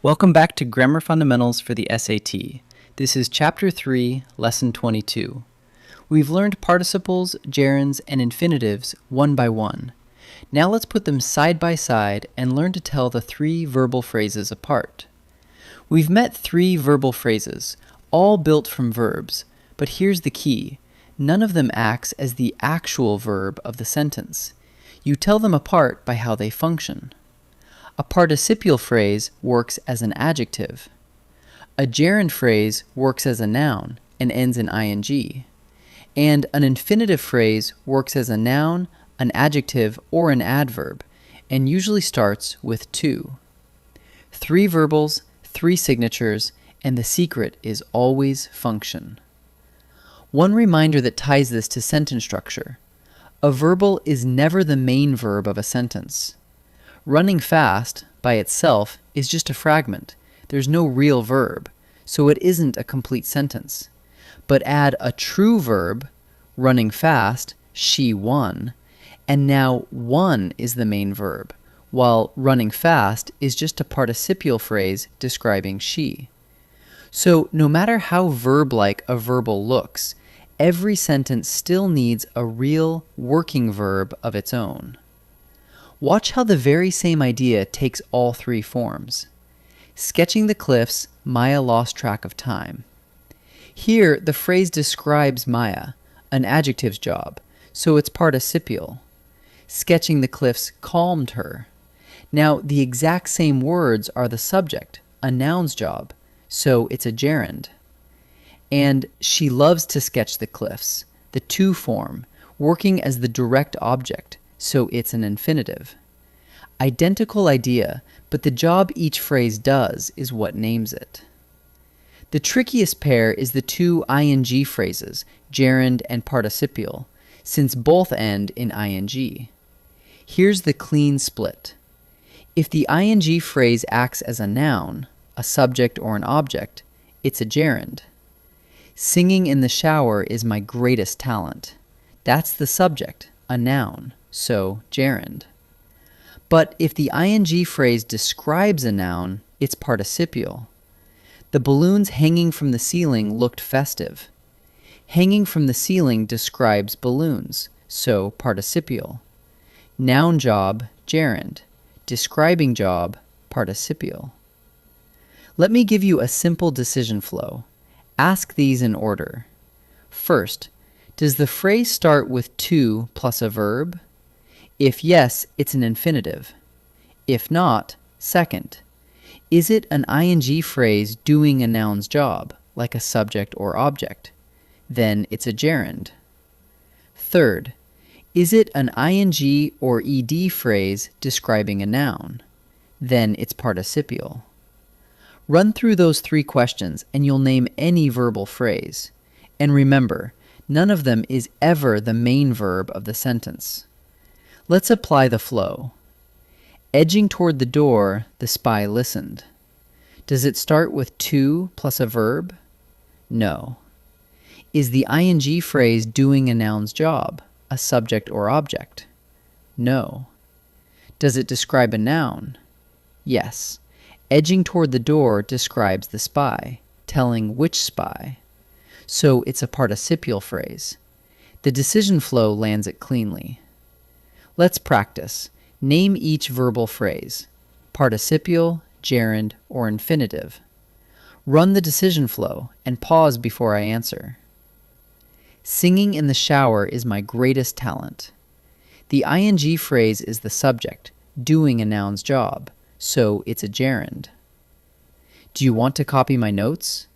Welcome back to Grammar Fundamentals for the SAT. This is Chapter 3, Lesson 22. We've learned participles, gerunds, and infinitives one by one. Now let's put them side by side and learn to tell the three verbal phrases apart. We've met three verbal phrases, all built from verbs, but here's the key. None of them acts as the actual verb of the sentence. You tell them apart by how they function. A participial phrase works as an adjective. A gerund phrase works as a noun and ends in ing. And an infinitive phrase works as a noun, an adjective, or an adverb, and usually starts with to. Three verbals, three signatures, and the secret is always function. One reminder that ties this to sentence structure. A verbal is never the main verb of a sentence. Running fast, by itself, is just a fragment. There's no real verb, so it isn't a complete sentence. But add a true verb, running fast, she won, and now won is the main verb, while running fast is just a participial phrase describing she. So no matter how verb-like a verbal looks, every sentence still needs a real working verb of its own. Watch how the very same idea takes all three forms. Sketching the cliffs, Maya lost track of time. Here, the phrase describes Maya, an adjective's job, so it's participial. Sketching the cliffs calmed her. Now, the exact same words are the subject, a noun's job, so it's a gerund. And she loves to sketch the cliffs, the to form, working as the direct object, so it's an infinitive. Identical idea, but the job each phrase does is what names it. The trickiest pair is the two ing phrases, gerund and participial, since both end in ing. Here's the clean split. If the ing phrase acts as a noun, a subject or an object, it's a gerund. Singing in the shower is my greatest talent. That's the subject, a noun, so gerund. But if the ing phrase describes a noun, it's participial. The balloons hanging from the ceiling looked festive. Hanging from the ceiling describes balloons, so participial. Noun job, gerund. Describing job, participial. Let me give you a simple decision flow. Ask these in order. First, does the phrase start with to plus a verb? If yes, it's an infinitive. If not, second, is it an ing phrase doing a noun's job, like a subject or object? Then it's a gerund. Third, is it an ing or ed phrase describing a noun? Then it's participial. Run through those three questions and you'll name any verbal phrase. And remember, none of them is ever the main verb of the sentence. Let's apply the flow. Edging toward the door, the spy listened. Does it start with to plus a verb? No. Is the ing phrase doing a noun's job, a subject or object? No. Does it describe a noun? Yes. Edging toward the door describes the spy, telling which spy. So it's a participial phrase. The decision flow lands it cleanly. Let's practice. Name each verbal phrase, participial, gerund, or infinitive. Run the decision flow and pause before I answer. Singing in the shower is my greatest talent. The ing phrase is the subject, doing a noun's job, so it's a gerund. Do you want to copy my notes?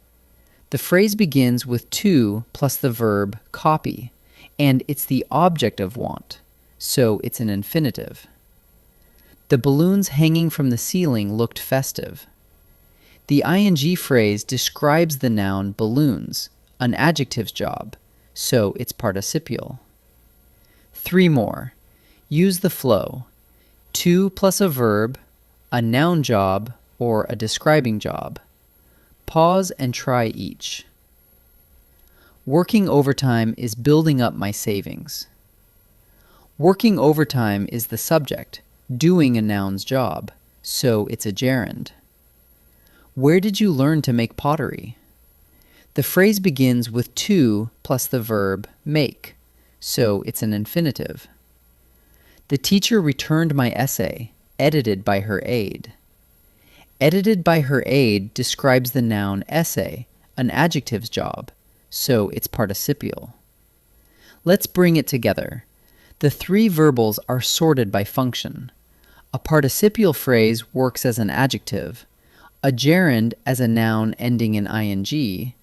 The phrase begins with to plus the verb copy, and it's the object of want, so it's an infinitive. The balloons hanging from the ceiling looked festive. The ing phrase describes the noun balloons, an adjective's job, so it's participial. Three more. Use the flow. To plus a verb, a noun job, or a describing job. Pause and try each. Working overtime is building up my savings. Working overtime is the subject, doing a noun's job, so it's a gerund. Where did you learn to make pottery? The phrase begins with to plus the verb make, so it's an infinitive. The teacher returned my essay, edited by her aide. Edited by her aide describes the noun essay, an adjective's job, so it's participial. Let's bring it together. The three verbals are sorted by function. A participial phrase works as an adjective, a gerund as a noun ending in ing,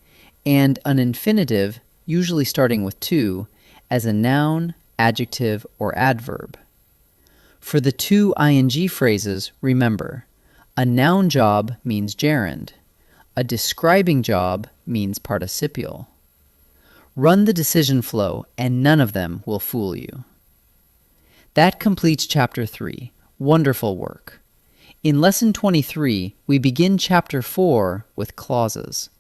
and an infinitive, usually starting with to, as a noun, adjective, or adverb. For the two ing phrases, remember, a noun job means gerund, a describing job means participial. Run the decision flow and none of them will fool you. That completes Chapter 3. Wonderful work. In Lesson 23, we begin Chapter 4 with clauses.